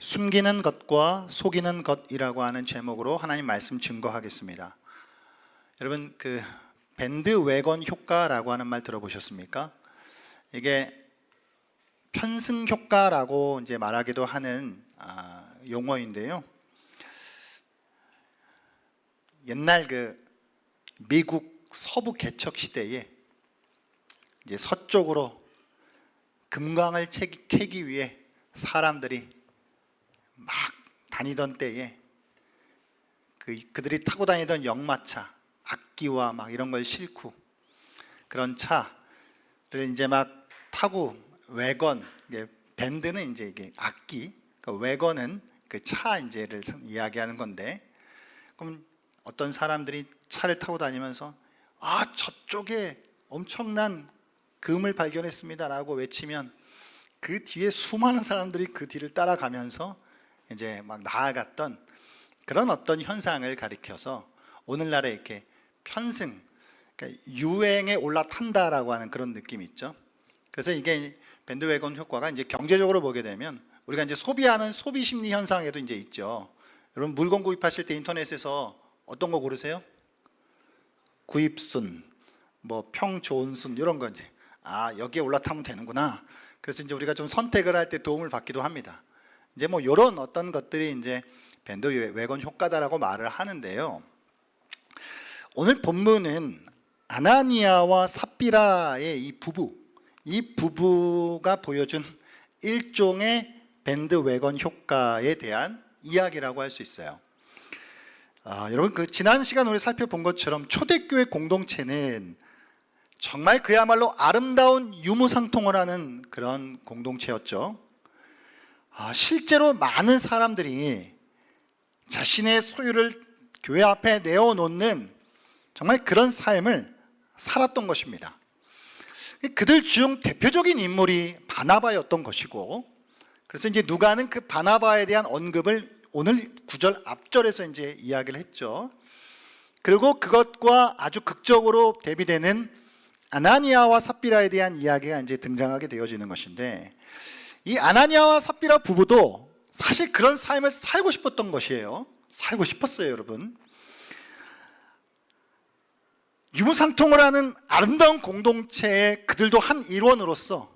숨기는 것과 속이는 것이라고 하는 제목으로 하나님 말씀 증거하겠습니다. 여러분, 그 밴드웨건 효과라고 하는 말 들어보셨습니까? 이게 편승 효과라고 이제 말하기도 하는 용어인데요. 옛날 그 미국 서부 개척 시대에 이제 서쪽으로 금광을 캐기 위해 사람들이 막 다니던 때에 그들이 타고 다니던 역마차, 악기와 막 이런 걸 싣고 그런 차를 이제 막 타고 외건, 밴드는 이제 이게 악기, 외건은 그 차 이제를 이야기하는 건데, 그럼 어떤 사람들이 차를 타고 다니면서 저쪽에 엄청난 금을 발견했습니다라고 외치면 그 뒤에 수많은 사람들이 그 뒤를 따라가면서 이제 막 나아갔던 그런 어떤 현상을 가리켜서 오늘날에 이렇게 편승, 그러니까 유행에 올라탄다라고 하는 그런 느낌이 있죠. 그래서 이게 밴드웨건 효과가 이제 경제적으로 보게 되면 우리가 이제 소비하는 소비 심리 현상에도 이제 있죠. 여러분, 물건 구입하실 때 인터넷에서 어떤 거 고르세요? 구입순, 뭐 평좋은순 이런 거 이제 여기에 올라타면 되는구나. 그래서 이제 우리가 좀 선택을 할 때 도움을 받기도 합니다. 이제 뭐 이런 어떤 것들이 이제 밴드웨건 효과다라고 말을 하는데요. 오늘 본문은 아나니아와 삽비라의 이 부부가 보여준 일종의 밴드웨건 효과에 대한 이야기라고 할 수 있어요. 여러분, 그 지난 시간 우리 살펴본 것처럼 초대교회 공동체는 정말 그야말로 아름다운 유무상통을 하는 그런 공동체였죠. 실제로 많은 사람들이 자신의 소유를 교회 앞에 내어놓는 정말 그런 삶을 살았던 것입니다. 그들 중 대표적인 인물이 바나바였던 것이고, 그래서 이제 누가는 그 바나바에 대한 언급을 오늘 9절 앞절에서 이제 이야기를 했죠. 그리고 그것과 아주 극적으로 대비되는 아나니아와 삽비라에 대한 이야기가 이제 등장하게 되어지는 것인데, 이 아나니아와 삽비라 부부도 사실 그런 삶을 살고 싶었던 것이에요. 살고 싶었어요, 여러분. 유무상통을 하는 아름다운 공동체에 그들도 한 일원으로서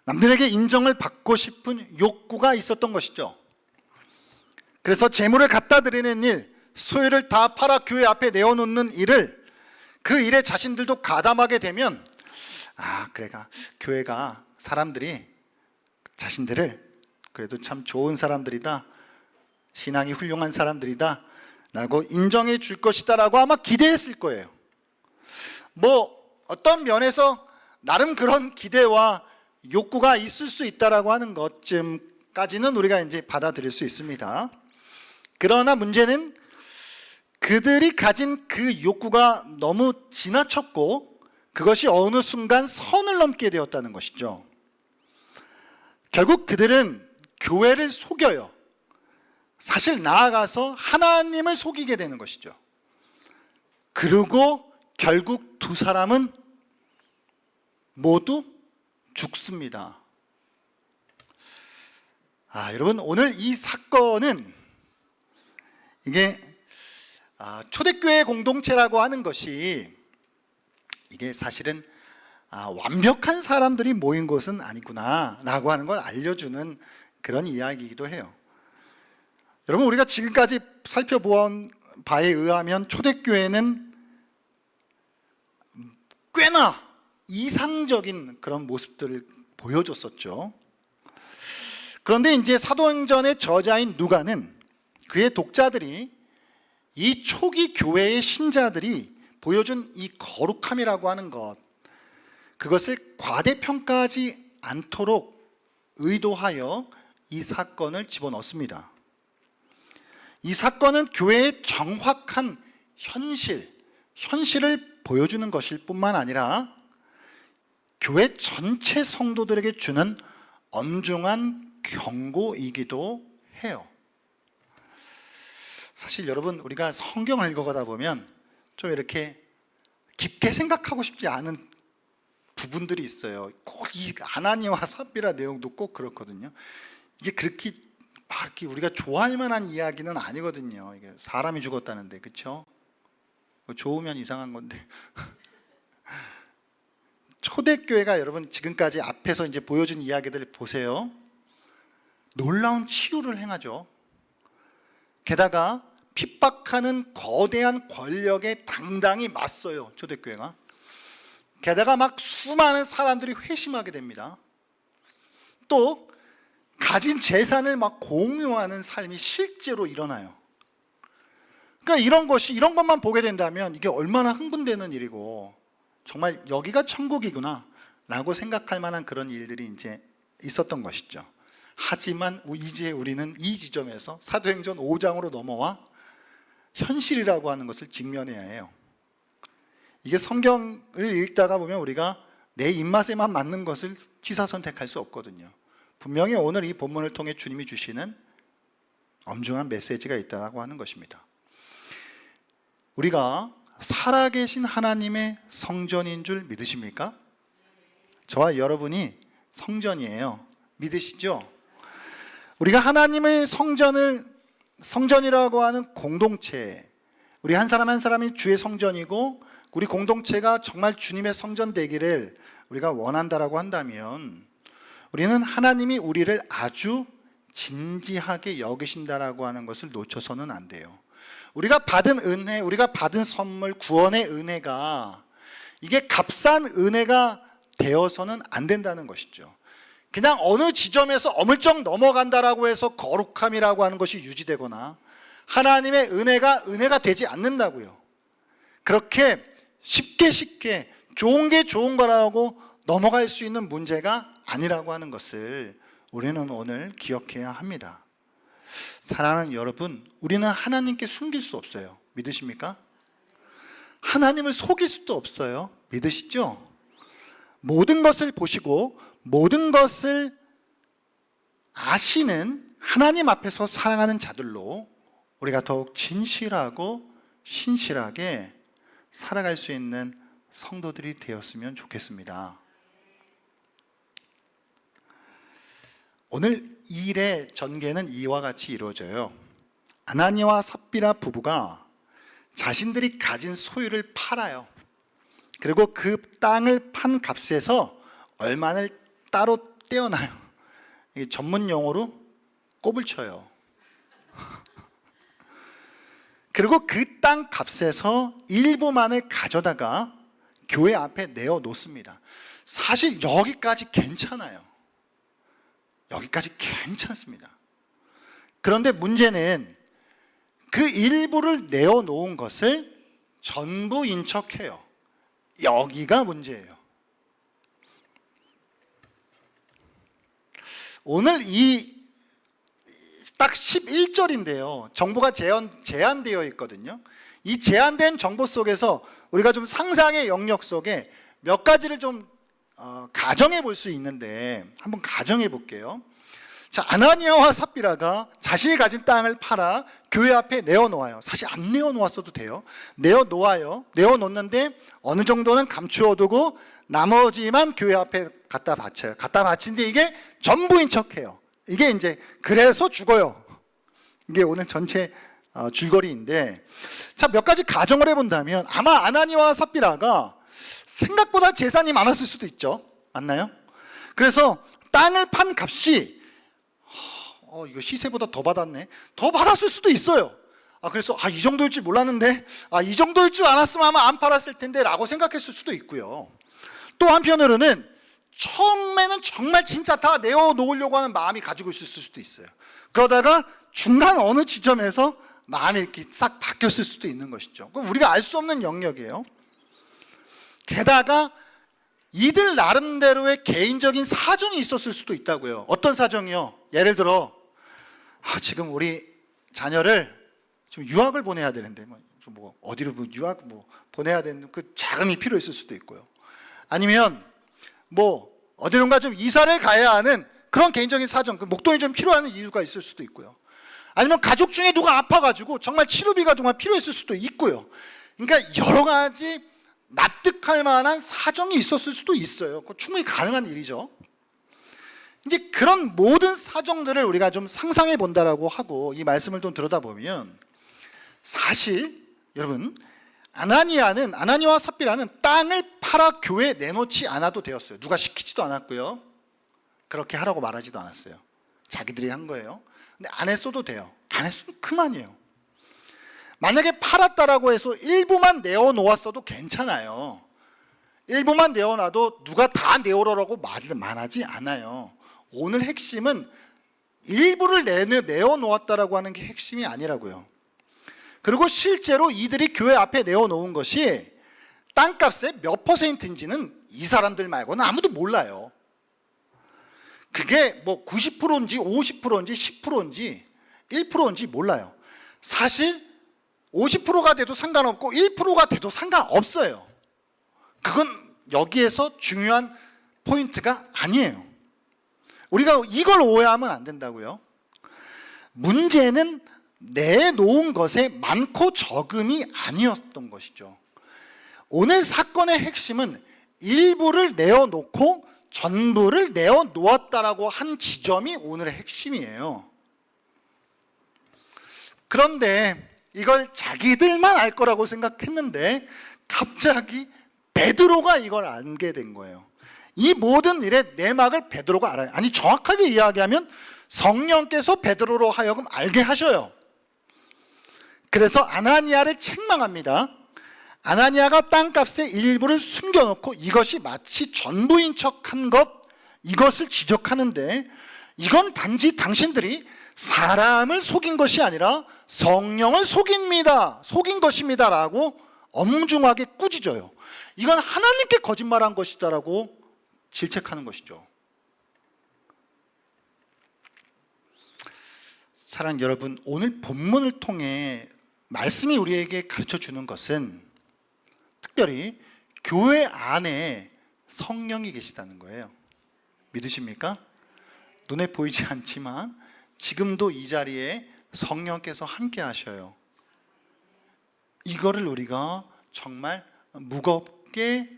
남들에게 인정을 받고 싶은 욕구가 있었던 것이죠. 그래서 재물을 갖다 드리는 일, 소유를 다 팔아 교회 앞에 내어놓는 일을, 그 일에 자신들도 가담하게 되면 그래가 교회가 사람들이 자신들을 그래도 참 좋은 사람들이다, 신앙이 훌륭한 사람들이다 라고 인정해 줄 것이다 라고 아마 기대했을 거예요. 뭐 어떤 면에서 나름 그런 기대와 욕구가 있을 수 있다라고 하는 것쯤까지는 우리가 이제 받아들일 수 있습니다. 그러나 문제는 그들이 가진 그 욕구가 너무 지나쳤고 그것이 어느 순간 선을 넘게 되었다는 것이죠. 결국 그들은 교회를 속여요. 사실 나아가서 하나님을 속이게 되는 것이죠. 그리고 결국 두 사람은 모두 죽습니다. 여러분, 오늘 이 사건은 이게 초대교회 공동체라고 하는 것이 이게 사실은 완벽한 사람들이 모인 곳은 아니구나 라고 하는 걸 알려주는 그런 이야기이기도 해요. 여러분, 우리가 지금까지 살펴본 바에 의하면 초대교회는 꽤나 이상적인 그런 모습들을 보여줬었죠. 그런데 이제 사도행전의 저자인 누가는 그의 독자들이 이 초기 교회의 신자들이 보여준 이 거룩함이라고 하는 것, 그것을 과대평가하지 않도록 의도하여 이 사건을 집어넣습니다. 이 사건은 교회의 정확한 현실을 보여주는 것일 뿐만 아니라 교회 전체 성도들에게 주는 엄중한 경고이기도 해요. 사실 여러분, 우리가 성경을 읽어가다 보면 좀 이렇게 깊게 생각하고 싶지 않은 부분들이 있어요. 꼭 이 아나니아와 삽비라 내용도 꼭 그렇거든요. 이게 그렇게 막 이렇게 우리가 좋아할 만한 이야기는 아니거든요. 이게 사람이 죽었다는데, 그렇죠? 좋으면 이상한 건데. 초대교회가 여러분 지금까지 앞에서 이제 보여준 이야기들 보세요. 놀라운 치유를 행하죠. 게다가 핍박하는 거대한 권력에 당당히 맞서요, 초대교회가. 게다가 막 수많은 사람들이 회심하게 됩니다. 또 가진 재산을 막 공유하는 삶이 실제로 일어나요. 그러니까 이런 것만 보게 된다면 이게 얼마나 흥분되는 일이고, 정말 여기가 천국이구나 라고 생각할 만한 그런 일들이 이제 있었던 것이죠. 하지만 이제 우리는 이 지점에서 사도행전 5장으로 넘어와 현실이라고 하는 것을 직면해야 해요. 이게 성경을 읽다가 보면 우리가 내 입맛에만 맞는 것을 취사선택할 수 없거든요. 분명히 오늘 이 본문을 통해 주님이 주시는 엄중한 메시지가 있다고 하는 것입니다. 우리가 살아계신 하나님의 성전인 줄 믿으십니까? 저와 여러분이 성전이에요. 믿으시죠? 우리가 하나님의 성전이라고 하는 공동체, 우리 한 사람 한 사람이 주의 성전이고 우리 공동체가 정말 주님의 성전 되기를 우리가 원한다라고 한다면, 우리는 하나님이 우리를 아주 진지하게 여기신다라고 하는 것을 놓쳐서는 안 돼요. 우리가 받은 은혜, 우리가 받은 선물, 구원의 은혜가 이게 값싼 은혜가 되어서는 안 된다는 것이죠. 그냥 어느 지점에서 어물쩍 넘어간다라고 해서 거룩함이라고 하는 것이 유지되거나 하나님의 은혜가 되지 않는다고요. 그렇게 쉽게 좋은 게 좋은 거라고 넘어갈 수 있는 문제가 아니라고 하는 것을 우리는 오늘 기억해야 합니다. 사랑하는 여러분, 우리는 하나님께 숨길 수 없어요. 믿으십니까? 하나님을 속일 수도 없어요. 믿으시죠? 모든 것을 보시고 모든 것을 아시는 하나님 앞에서 사랑하는 자들로 우리가 더욱 진실하고 신실하게 살아갈 수 있는 성도들이 되었으면 좋겠습니다. 오늘 이 일의 전개는 이와 같이 이루어져요. 아나니아와 삽비라 부부가 자신들이 가진 소유를 팔아요. 그리고 그 땅을 판 값에서 얼마를 따로 떼어놔요. 이게 전문 용어로 꼽을 쳐요. 그리고 그 땅 값에서 일부만을 가져다가 교회 앞에 내어 놓습니다. 사실 여기까지 괜찮아요. 여기까지 괜찮습니다. 그런데 문제는 그 일부를 내어 놓은 것을 전부인 척해요. 여기가 문제예요. 오늘 이 딱 11절인데요. 정보가 제한되어 있거든요. 이 제한된 정보 속에서 우리가 좀 상상의 영역 속에 몇 가지를 좀 가정해 볼 수 있는데 한번 가정해 볼게요. 자, 아나니아와 삽비라가 자신이 가진 땅을 팔아 교회 앞에 내어놓아요. 사실 안 내어놓았어도 돼요. 내어놓아요. 내어놓는데 어느 정도는 감추어두고 나머지만 교회 앞에 갖다 바쳐요. 갖다 바친데 이게 전부인 척해요. 이게 이제 그래서 죽어요. 이게 오늘 전체 줄거리인데, 자, 몇 가지 가정을 해본다면 아마 아나니아와 삽비라가 생각보다 재산이 많았을 수도 있죠. 맞나요? 그래서 땅을 판 값이 이거 시세보다 더 받았네. 더 받았을 수도 있어요. 그래서 이 정도일 줄 몰랐는데, 이 정도일 줄 알았으면 아마 안 팔았을 텐데 라고 생각했을 수도 있고요. 또 한편으로는 처음에는 정말 진짜 다 내어놓으려고 하는 마음이 가지고 있을 수도 있어요. 그러다가 중간 어느 지점에서 마음이 이렇게 싹 바뀌었을 수도 있는 것이죠. 그럼 우리가 알 수 없는 영역이에요. 게다가 이들 나름대로의 개인적인 사정이 있었을 수도 있다고요. 어떤 사정이요? 예를 들어 지금 우리 자녀를 좀 유학을 보내야 되는데 어디로 유학 보내야 되는 그 자금이 필요했을 수도 있고요. 아니면 어디론가 좀 이사를 가야 하는 그런 개인적인 사정, 그 목돈이 좀 필요한 이유가 있을 수도 있고요. 아니면 가족 중에 누가 아파가지고 정말 치료비가 정말 필요했을 수도 있고요. 그러니까 여러 가지 납득할 만한 사정이 있었을 수도 있어요. 그거 충분히 가능한 일이죠. 이제 그런 모든 사정들을 우리가 좀 상상해 본다라고 하고 이 말씀을 좀 들여다보면 사실 여러분 아나니아와 삽비라는 땅을 팔아 교회에 내놓지 않아도 되었어요. 누가 시키지도 않았고요. 그렇게 하라고 말하지도 않았어요. 자기들이 한 거예요. 근데 안 했어도 돼요. 안 했으면 그만이에요. 만약에 팔았다라고 해서 일부만 내어놓았어도 괜찮아요. 일부만 내어놔도 누가 다 내오라고 말하지 않아요. 오늘 핵심은 일부를 내어놓았다라고 하는 게 핵심이 아니라고요. 그리고 실제로 이들이 교회 앞에 내어놓은 것이 땅값의 몇 퍼센트인지는 이 사람들 말고는 아무도 몰라요. 그게 뭐 90%인지 50%인지 10%인지 1%인지 몰라요. 사실 50%가 돼도 상관없고 1%가 돼도 상관없어요. 그건 여기에서 중요한 포인트가 아니에요. 우리가 이걸 오해하면 안 된다고요. 문제는 내놓은 것에 많고 적음이 아니었던 것이죠. 오늘 사건의 핵심은 일부를 내어놓고 전부를 내어놓았다라고 한 지점이 오늘의 핵심이에요. 그런데 이걸 자기들만 알 거라고 생각했는데 갑자기 베드로가 이걸 알게 된 거예요. 이 모든 일의 내막을 베드로가 알아요. 아니 정확하게 이야기하면 성령께서 베드로로 하여금 알게 하셔요. 그래서 아나니아를 책망합니다. 아나니아가 땅값의 일부를 숨겨놓고 이것이 마치 전부인 척한 것, 이것을 지적하는데 이건 단지 당신들이 사람을 속인 것이 아니라 성령을 속인 것입니다 라고 엄중하게 꾸짖어요. 이건 하나님께 거짓말한 것이다라고 질책하는 것이죠. 사랑하는 여러분, 오늘 본문을 통해 말씀이 우리에게 가르쳐 주는 것은 특별히 교회 안에 성령이 계시다는 거예요. 믿으십니까? 눈에 보이지 않지만 지금도 이 자리에 성령께서 함께 하셔요. 이거를 우리가 정말 무겁게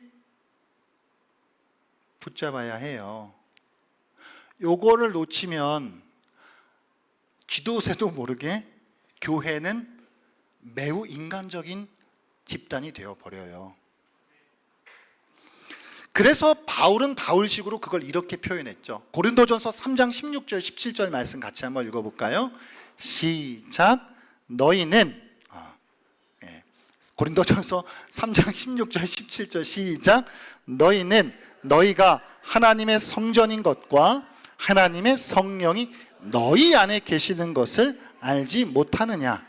붙잡아야 해요. 요거를 놓치면 쥐도새도 모르게 교회는 매우 인간적인 집단이 되어버려요. 그래서 바울은 바울식으로 그걸 이렇게 표현했죠. 고린도전서 3장 16절 17절 말씀 같이 한번 읽어볼까요? 시작. 너희는 고린도전서 3장 16절 17절 시작. 너희는 너희가 하나님의 성전인 것과 하나님의 성령이 너희 안에 계시는 것을 알지 못하느냐.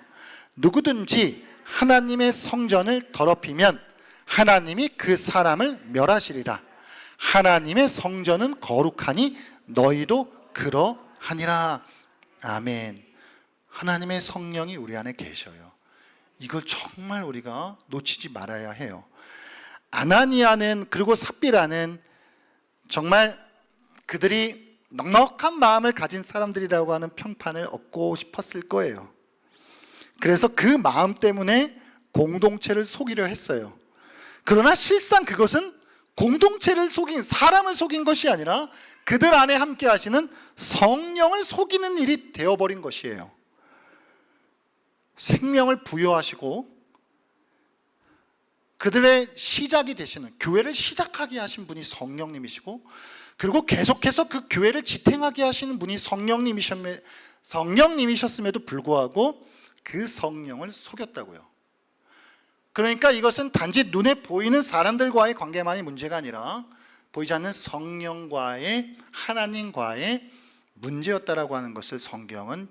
누구든지 하나님의 성전을 더럽히면 하나님이 그 사람을 멸하시리라. 하나님의 성전은 거룩하니 너희도 그러하니라. 아멘. 하나님의 성령이 우리 안에 계셔요. 이걸 정말 우리가 놓치지 말아야 해요. 아나니아는 그리고 삽비라는 정말 그들이 넉넉한 마음을 가진 사람들이라고 하는 평판을 얻고 싶었을 거예요. 그래서 그 마음 때문에 공동체를 속이려 했어요. 그러나 실상 그것은 공동체를 속인, 사람을 속인 것이 아니라 그들 안에 함께 하시는 성령을 속이는 일이 되어버린 것이에요. 생명을 부여하시고 그들의 시작이 되시는, 교회를 시작하게 하신 분이 성령님이시고, 그리고 계속해서 그 교회를 지탱하게 하시는 분이 성령님이셨음에도 불구하고 그 성령을 속였다고요. 그러니까 이것은 단지 눈에 보이는 사람들과의 관계만이 문제가 아니라 보이지 않는 성령과의, 하나님과의 문제였다라고 하는 것을 성경은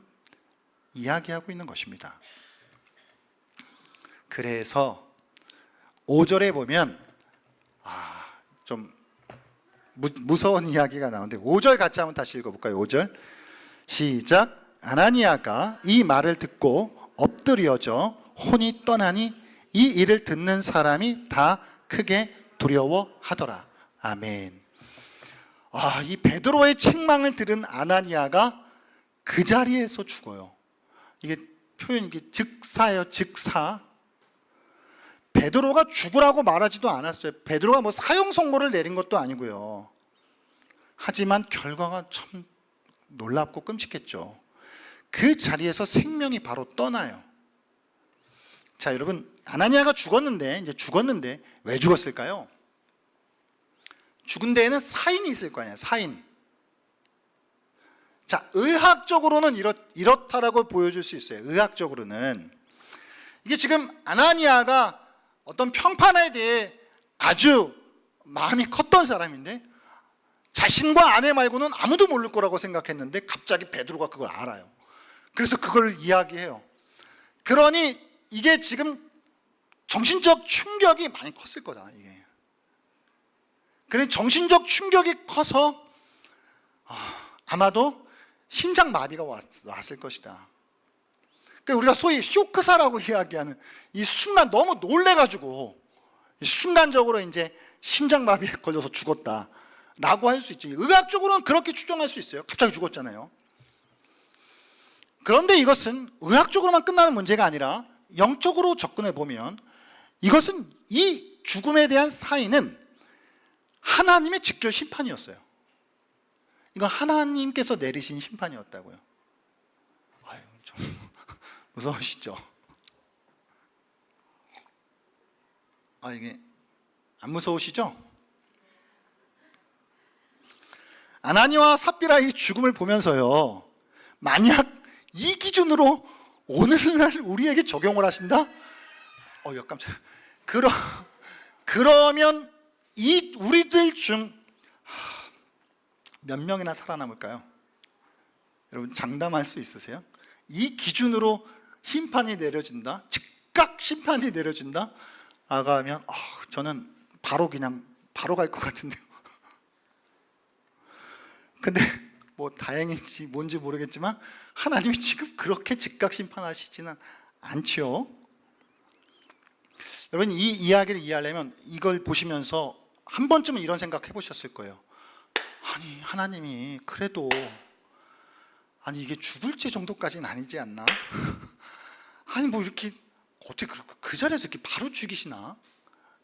이야기하고 있는 것입니다. 그래서 5절에 보면 좀 무서운 이야기가 나오는데 5절 같이 한번 다시 읽어볼까요? 5절 시작. 아나니아가 이 말을 듣고 엎드려져 혼이 떠나니 이 일을 듣는 사람이 다 크게 두려워하더라. 아멘. 이 베드로의 책망을 들은 아나니아가 그 자리에서 죽어요. 이게 표현이 즉사예요. 즉사. 베드로가 죽으라고 말하지도 않았어요. 베드로가 뭐 사형 선고를 내린 것도 아니고요. 하지만 결과가 참 놀랍고 끔찍했죠. 그 자리에서 생명이 바로 떠나요. 자, 여러분, 아나니아가 죽었는데 왜 죽었을까요? 죽은 데에는 사인이 있을 거 아니에요. 사인. 자, 의학적으로는 이렇다라고 보여줄 수 있어요. 의학적으로는 이게 지금 아나니아가 어떤 평판에 대해 아주 마음이 컸던 사람인데 자신과 아내 말고는 아무도 모를 거라고 생각했는데 갑자기 베드로가 그걸 알아요. 그래서 그걸 이야기해요. 그러니 이게 지금 정신적 충격이 많이 컸을 거다. 이게. 그래 정신적 충격이 커서 아마도 심장 마비가 왔을 것이다. 그러니까 우리가 소위 쇼크사라고 이야기하는 이 순간 너무 놀래가지고 순간적으로 이제 심장 마비에 걸려서 죽었다라고 할 수 있죠. 의학적으로는 그렇게 추정할 수 있어요. 갑자기 죽었잖아요. 그런데 이것은 의학적으로만 끝나는 문제가 아니라 영적으로 접근해 보면 이것은 이 죽음에 대한 사인은 하나님의 직결 심판이었어요. 이건 하나님께서 내리신 심판이었다고요. 아유, 좀 무서우시죠? 이게 안 무서우시죠? 아나니와 삽비라의 죽음을 보면서요, 만약 이 기준으로 오늘날 우리에게 적용을 하신다? 깜짝. 그러면 이 우리들 중 몇 명이나 살아남을까요? 여러분 장담할 수 있으세요? 이 기준으로 심판이 내려진다? 즉각 심판이 내려진다? 라고 하면 저는 바로 갈 것 같은데요. 근데 뭐 다행인지 뭔지 모르겠지만 하나님이 지금 그렇게 즉각 심판하시지는 않죠. 여러분 이 이야기를 이해하려면 이걸 보시면서 한 번쯤은 이런 생각 해보셨을 거예요. 아니 하나님이 그래도 이게 죽을 죄 정도까지는 아니지 않나? 아니 뭐 이렇게 어떻게 그 자리에서 이렇게 바로 죽이시나?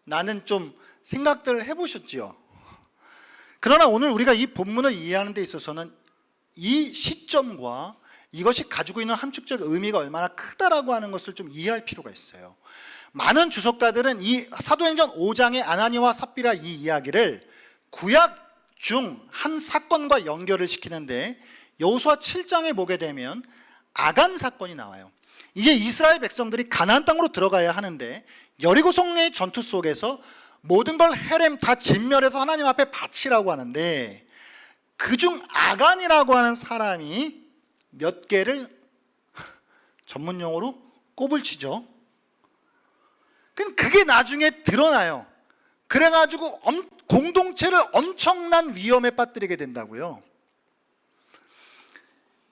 나는 좀 생각들을 해보셨지요. 그러나 오늘 우리가 이 본문을 이해하는 데 있어서는 이 시점과 이것이 가지고 있는 함축적 의미가 얼마나 크다라고 하는 것을 좀 이해할 필요가 있어요. 많은 주석가들은 이 사도행전 5장의 아나니와 삽비라 이 이야기를 구약 중 한 사건과 연결을 시키는데 여호수아 7장에 보게 되면 아간 사건이 나와요. 이제 이스라엘 백성들이 가나안 땅으로 들어가야 하는데 여리고 성의 전투 속에서 모든 걸 헤렘 다 진멸해서 하나님 앞에 바치라고 하는데 그중 아간이라고 하는 사람이 몇 개를 전문 용어로 꼽을 치죠. 그게 나중에 드러나요. 그래가지고 공동체를 엄청난 위험에 빠뜨리게 된다고요.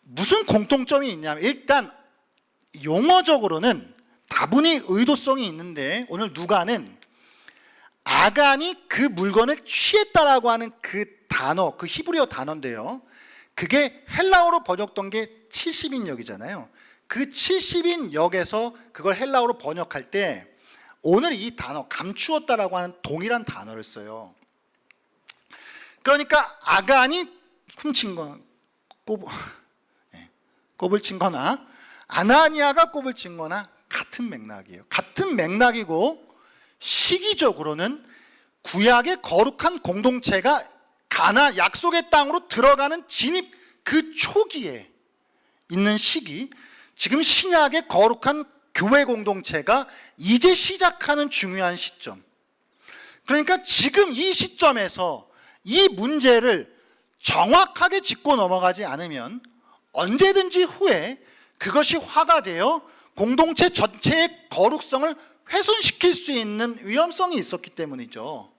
무슨 공통점이 있냐면 일단 용어적으로는 다분히 의도성이 있는데 오늘 누가는 아간이 그 물건을 취했다라고 하는 그 단어, 그 히브리어 단어인데요. 그게 헬라어로 번역된 게 70인역이잖아요. 그 70인역에서 그걸 헬라어로 번역할 때 오늘 이 단어 감추었다라고 하는 동일한 단어를 써요. 그러니까 아간이 훔친 거 꼽을 친 거나 아나니아가 꼽을 친 거나 같은 맥락이에요. 같은 맥락이고 시기적으로는 구약의 거룩한 공동체가 가나안 약속의 땅으로 들어가는 진입 그 초기에 있는 시기, 지금 신약의 거룩한 교회 공동체가 이제 시작하는 중요한 시점. 그러니까 지금 이 시점에서 이 문제를 정확하게 짚고 넘어가지 않으면 언제든지 후에 그것이 화가 되어 공동체 전체의 거룩성을 훼손시킬 수 있는 위험성이 있었기 때문이죠.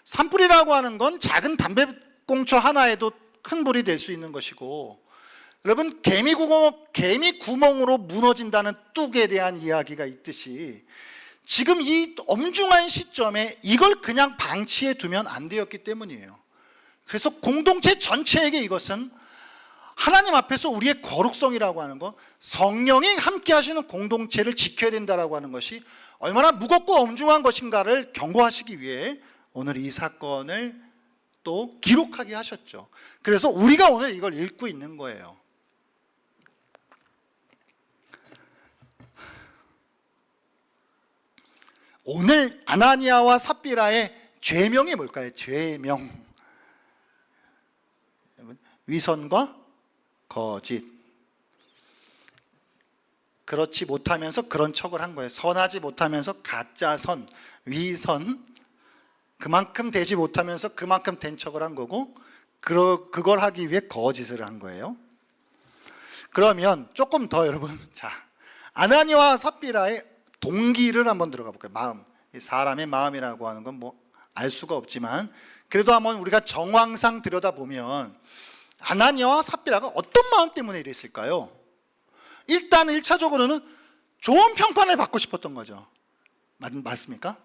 산불이라고 하는 건 작은 담배꽁초 하나에도 큰 불이 될 수 있는 것이고, 여러분 개미 구멍으로 무너진다는 뚝에 대한 이야기가 있듯이 지금 이 엄중한 시점에 이걸 그냥 방치해 두면 안 되었기 때문이에요. 그래서 공동체 전체에게 이것은 하나님 앞에서 우리의 거룩성이라고 하는 것, 성령이 함께 하시는 공동체를 지켜야 된다라고 하는 것이 얼마나 무겁고 엄중한 것인가를 경고하시기 위해 오늘 이 사건을 또 기록하게 하셨죠. 그래서 우리가 오늘 이걸 읽고 있는 거예요. 오늘 아나니아와 삽비라의 죄명이 뭘까요? 죄명. 위선과 거짓. 그렇지 못하면서 그런 척을 한 거예요. 선하지 못하면서 가짜 선, 위선. 그만큼 되지 못하면서 그만큼 된 척을 한 거고, 그걸 하기 위해 거짓을 한 거예요. 그러면 조금 더 여러분, 자, 아나니아와 삽비라의 동기를 한번 들어가 볼까요? 마음. 사람의 마음이라고 하는 건 뭐 알 수가 없지만 그래도 한번 우리가 정황상 들여다보면 아나니아와 삽비라가 어떤 마음 때문에 이랬을까요? 일단 1차적으로는 좋은 평판을 받고 싶었던 거죠. 맞습니까?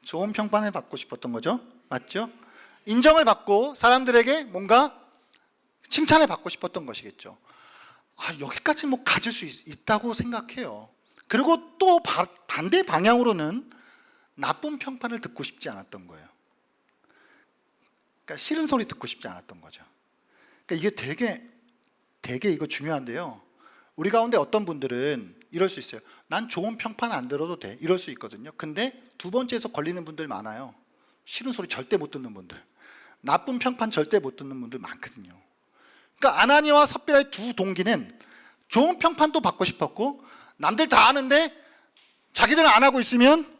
좋은 평판을 받고 싶었던 거죠. 맞죠? 인정을 받고 사람들에게 뭔가 칭찬을 받고 싶었던 것이겠죠. 여기까지 뭐 가질 수 있다고 생각해요. 그리고 또 반대 방향으로는 나쁜 평판을 듣고 싶지 않았던 거예요. 그러니까 싫은 소리 듣고 싶지 않았던 거죠. 그러니까 이게 되게 이거 중요한데요. 우리 가운데 어떤 분들은 이럴 수 있어요. 난 좋은 평판 안 들어도 돼. 이럴 수 있거든요. 근데 두 번째에서 걸리는 분들 많아요. 싫은 소리 절대 못 듣는 분들, 나쁜 평판 절대 못 듣는 분들 많거든요. 그러니까 아나니아와 삽비라의 두 동기는 좋은 평판도 받고 싶었고, 남들 다 아는데 자기들은 안 하고 있으면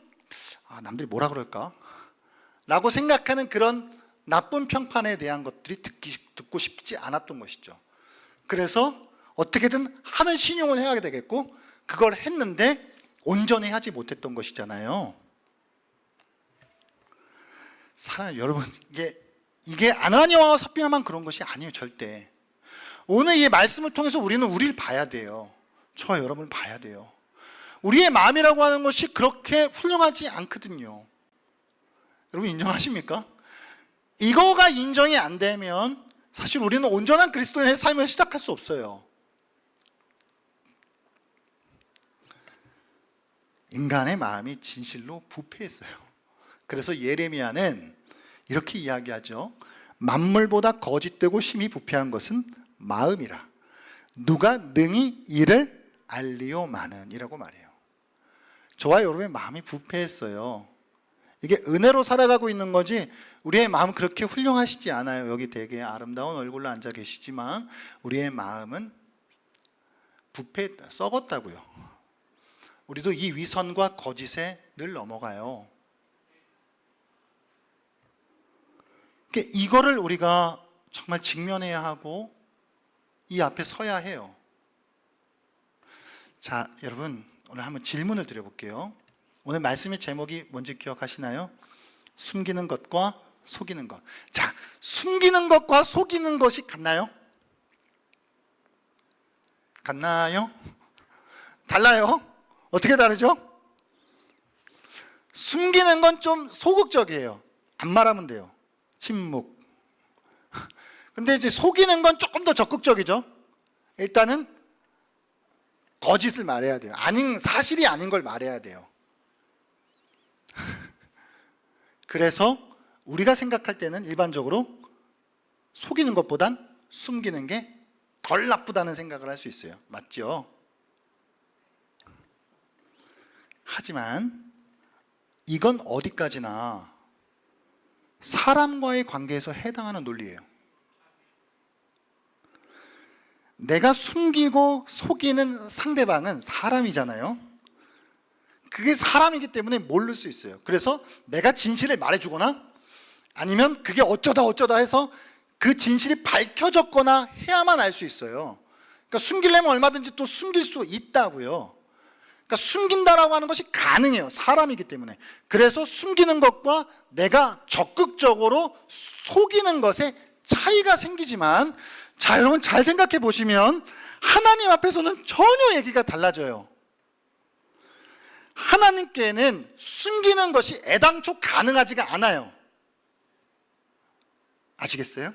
남들이 뭐라 그럴까? 라고 생각하는 그런 나쁜 평판에 대한 것들이 듣고 싶지 않았던 것이죠. 그래서 어떻게든 하는 신용을 해야 되겠고, 그걸 했는데 온전히 하지 못했던 것이잖아요. 여러분, 이게 아나니아와 삽비라만 그런 것이 아니에요. 절대. 오늘 이 말씀을 통해서 우리는 우리를 봐야 돼요. 저와 여러분을 봐야 돼요. 우리의 마음이라고 하는 것이 그렇게 훌륭하지 않거든요. 여러분 인정하십니까? 이거가 인정이 안 되면 사실 우리는 온전한 그리스도인의 삶을 시작할 수 없어요. 인간의 마음이 진실로 부패했어요. 그래서 예레미야는 이렇게 이야기하죠. 만물보다 거짓되고 심히 부패한 것은 마음이라. 누가 능히 이를 알리오마는 이라고 말해요. 저와 여러분의 마음이 부패했어요. 이게 은혜로 살아가고 있는 거지 우리의 마음은 그렇게 훌륭하시지 않아요. 여기 되게 아름다운 얼굴로 앉아 계시지만 우리의 마음은 부패했다, 썩었다고요. 우리도 이 위선과 거짓에 늘 넘어가요. 이거를 우리가 정말 직면해야 하고 이 앞에 서야 해요. 자, 여러분 오늘 한번 질문을 드려볼게요. 오늘 말씀의 제목이 뭔지 기억하시나요? 숨기는 것과 속이는 것. 자, 숨기는 것과 속이는 것이 같나요? 같나요? 달라요? 어떻게 다르죠? 숨기는 건 좀 소극적이에요. 안 말하면 돼요. 침묵. 근데 이제 속이는 건 조금 더 적극적이죠. 일단은 거짓을 말해야 돼요. 사실이 아닌 걸 말해야 돼요. 그래서 우리가 생각할 때는 일반적으로 속이는 것보단 숨기는 게 덜 나쁘다는 생각을 할 수 있어요. 맞죠? 하지만 이건 어디까지나 사람과의 관계에서 해당하는 논리예요. 내가 숨기고 속이는 상대방은 사람이잖아요. 그게 사람이기 때문에 모를 수 있어요. 그래서 내가 진실을 말해주거나 아니면 그게 어쩌다 해서 그 진실이 밝혀졌거나 해야만 알 수 있어요. 그러니까 숨기려면 얼마든지 또 숨길 수 있다고요. 그러니까 숨긴다라고 하는 것이 가능해요. 사람이기 때문에. 그래서 숨기는 것과 내가 적극적으로 속이는 것에 차이가 생기지만, 자, 여러분 잘 생각해 보시면 하나님 앞에서는 전혀 얘기가 달라져요. 하나님께는 숨기는 것이 애당초 가능하지가 않아요. 아시겠어요?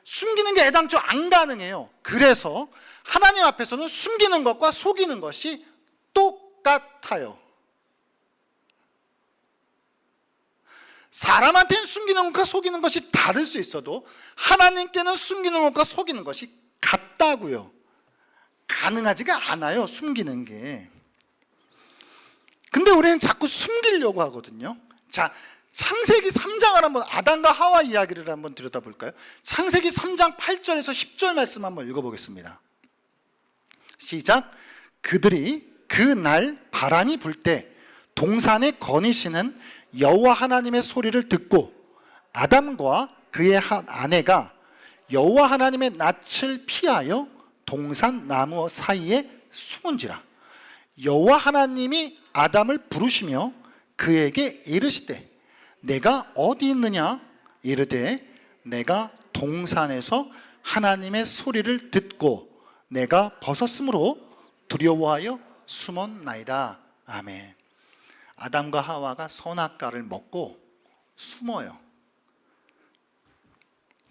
숨기는 게 애당초 안 가능해요. 그래서 하나님 앞에서는 숨기는 것과 속이는 것이 똑같아요. 사람한테는 숨기는 것과 속이는 것이 다를 수 있어도 하나님께는 숨기는 것과 속이는 것이 같다고요. 가능하지가 않아요, 숨기는 게. 근데 우리는 자꾸 숨기려고 하거든요. 자, 창세기 3장을 한번, 아담과 하와 이야기를 한번 들여다볼까요? 창세기 3장 8절에서 10절 말씀 한번 읽어보겠습니다. 시작. 그들이 그 날 바람이 불 때 동산에 거니시는 여호와 하나님의 소리를 듣고 아담과 그의 한 아내가 여호와 하나님의 낯을 피하여 동산 나무 사이에 숨은지라. 여호와 하나님이 아담을 부르시며 그에게 이르시되 내가 어디 있느냐? 이르되 내가 동산에서 하나님의 소리를 듣고 내가 벗었으므로 두려워하여 숨었나이다. 아멘. 아담과 하와가 선악과를 먹고 숨어요.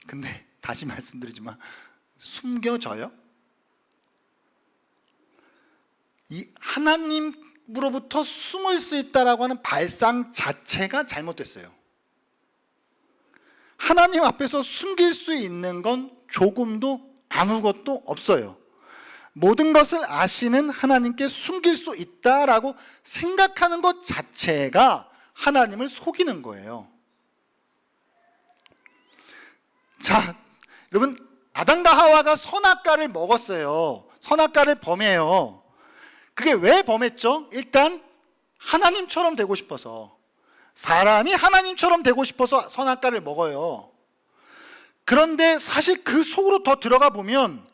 근데 다시 말씀드리지만 숨겨져요? 이 하나님으로부터 숨을 수 있다라고 하는 발상 자체가 잘못됐어요. 하나님 앞에서 숨길 수 있는 건 조금도 아무것도 없어요. 모든 것을 아시는 하나님께 숨길 수 있다라고 생각하는 것 자체가 하나님을 속이는 거예요. 자, 여러분, 아담과 하와가 선악과를 먹었어요. 선악과를 범해요. 그게 왜 범했죠? 일단 하나님처럼 되고 싶어서, 사람이 하나님처럼 되고 싶어서 선악과를 먹어요. 그런데 사실 그 속으로 더 들어가 보면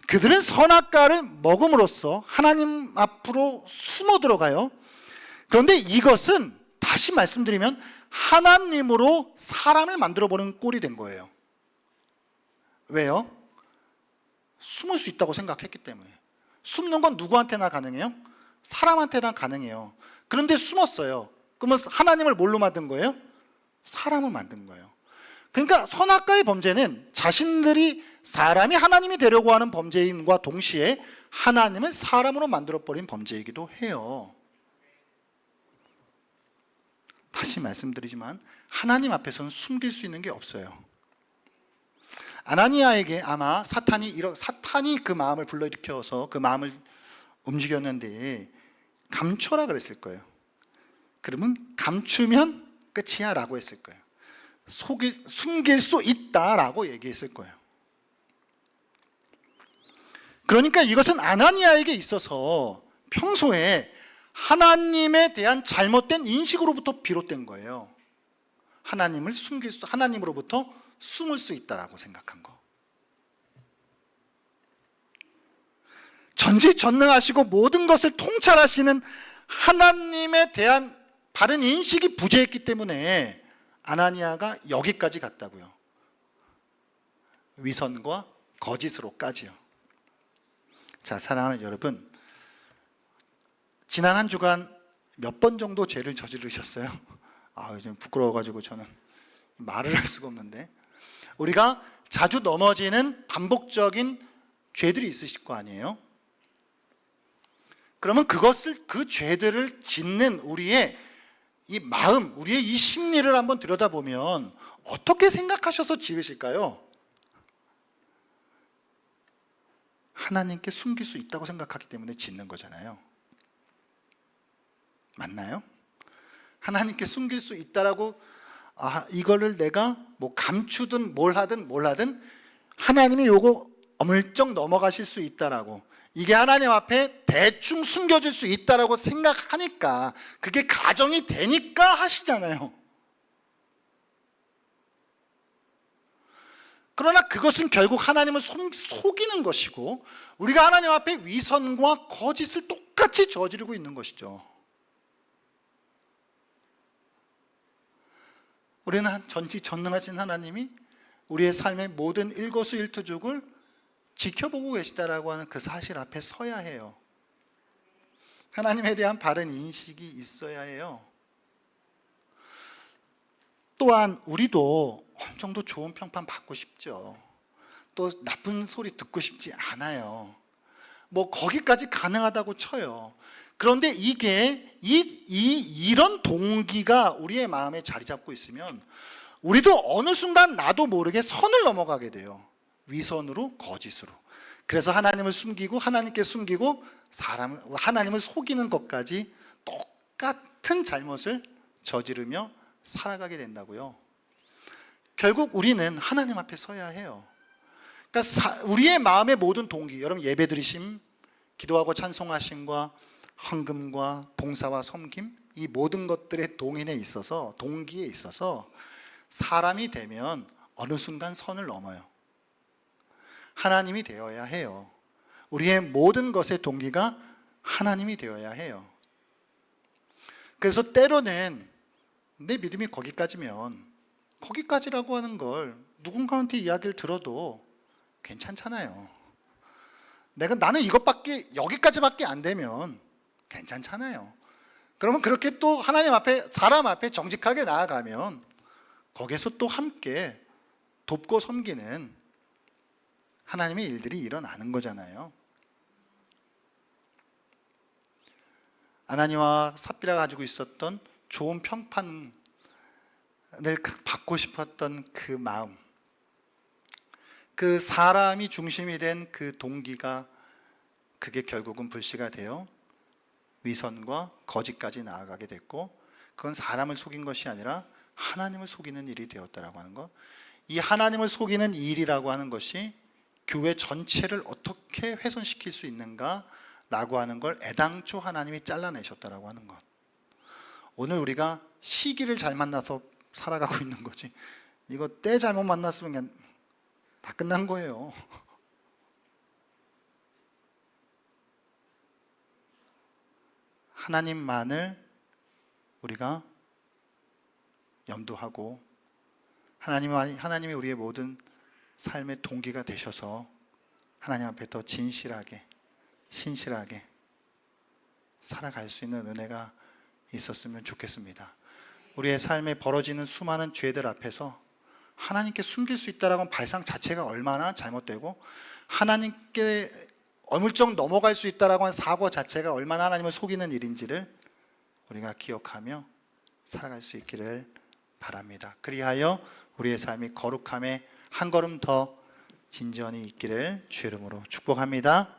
그들은 선악과를 먹음으로써 하나님 앞으로 숨어 들어가요. 그런데 이것은 다시 말씀드리면 하나님으로 사람을 만들어버리는 꼴이 된 거예요. 왜요? 숨을 수 있다고 생각했기 때문에. 숨는 건 누구한테나 가능해요? 사람한테나 가능해요. 그런데 숨었어요. 그러면 하나님을 뭘로 만든 거예요? 사람을 만든 거예요. 그러니까 선악과의 범죄는 자신들이 사람이 하나님이 되려고 하는 범죄임과 동시에 하나님을 사람으로 만들어버린 범죄이기도 해요. 다시 말씀드리지만 하나님 앞에서는 숨길 수 있는 게 없어요. 아나니아에게 아마 사탄이 그 마음을 불러일으켜서 그 마음을 움직였는데 감춰라 그랬을 거예요. 그러면 감추면 끝이야 라고 했을 거예요. 숨길 수 있다라고 얘기했을 거예요. 그러니까 이것은 아나니아에게 있어서 평소에 하나님에 대한 잘못된 인식으로부터 비롯된 거예요. 하나님으로부터 숨을 수 있다라고 생각한 거. 전지전능하시고 모든 것을 통찰하시는 하나님에 대한 바른 인식이 부재했기 때문에 아나니아가 여기까지 갔다고요. 위선과 거짓으로까지요. 자, 사랑하는 여러분, 지난 한 주간 몇 번 정도 죄를 저지르셨어요? 요즘 부끄러워가지고 저는 말을 할 수가 없는데, 우리가 자주 넘어지는 반복적인 죄들이 있으실 거 아니에요? 그러면 그 죄들을 짓는 우리의 이 마음, 우리의 이 심리를 한번 들여다보면 어떻게 생각하셔서 지으실까요? 하나님께 숨길 수 있다고 생각하기 때문에 짓는 거잖아요. 맞나요? 하나님께 숨길 수 있다라고 이거를 내가 뭐 감추든 뭘 하든 하나님이 요거 어물쩍 넘어가실 수 있다라고, 이게 하나님 앞에 대충 숨겨질 수 있다라고 생각하니까, 그게 가정이 되니까 하시잖아요. 그러나 그것은 결국 하나님을 속이는 것이고, 우리가 하나님 앞에 위선과 거짓을 똑같이 저지르고 있는 것이죠. 우리는 전지전능하신 하나님이 우리의 삶의 모든 일거수일투족을 지켜보고 계시다라고 하는 그 사실 앞에 서야 해요. 하나님에 대한 바른 인식이 있어야 해요. 또한 우리도 어느 정도 좋은 평판 받고 싶죠. 또 나쁜 소리 듣고 싶지 않아요. 뭐 거기까지 가능하다고 쳐요. 그런데 이런 동기가 우리의 마음에 자리 잡고 있으면 우리도 어느 순간 나도 모르게 선을 넘어가게 돼요. 위선으로, 거짓으로. 그래서 하나님을 숨기고 하나님께 숨기고 하나님을 속이는 것까지 똑같은 잘못을 저지르며 살아가게 된다고요. 결국 우리는 하나님 앞에 서야 해요. 그러니까 우리의 마음의 모든 동기, 여러분 예배드리심, 기도하고 찬송하심과 헌금과 봉사와 섬김, 이 모든 것들의 동기에 있어서 사람이 되면 어느 순간 선을 넘어요. 하나님이 되어야 해요. 우리의 모든 것의 동기가 하나님이 되어야 해요. 그래서 때로는 내 믿음이 거기까지면, 거기까지라고 하는 걸 누군가한테 이야기를 들어도 괜찮잖아요. 나는 여기까지밖에 안 되면 괜찮잖아요. 그러면 그렇게 또 하나님 앞에, 사람 앞에 정직하게 나아가면 거기서 또 함께 돕고 섬기는 하나님의 일들이 일어나는 거잖아요. 아나니와 삽비라가 가지고 있었던 좋은 평판을 받고 싶었던 그 마음, 그 사람이 중심이 된 그 동기가, 그게 결국은 불씨가 되어 위선과 거짓까지 나아가게 됐고, 그건 사람을 속인 것이 아니라 하나님을 속이는 일이 되었다라고 하는 것. 이 하나님을 속이는 일이라고 하는 것이 교회 전체를 어떻게 훼손시킬 수 있는가라고 하는 걸 애당초 하나님이 잘라내셨다라고 하는 것. 오늘 우리가 시기를 잘 만나서 살아가고 있는 거지, 이거 때 잘못 만났으면 그냥 다 끝난 거예요. 하나님만을 우리가 염두하고 하나님이 우리의 모든 삶의 동기가 되셔서 하나님 앞에 더 진실하게, 신실하게 살아갈 수 있는 은혜가 있었으면 좋겠습니다. 우리의 삶에 벌어지는 수많은 죄들 앞에서 하나님께 숨길 수 있다라는 발상 자체가 얼마나 잘못되고, 하나님께 어물쩍 넘어갈 수 있다라고 하는 사고 자체가 얼마나 하나님을 속이는 일인지를 우리가 기억하며 살아갈 수 있기를 바랍니다. 그리하여 우리의 삶이 거룩함에 한 걸음 더 진전이 있기를 주의 이름으로 축복합니다.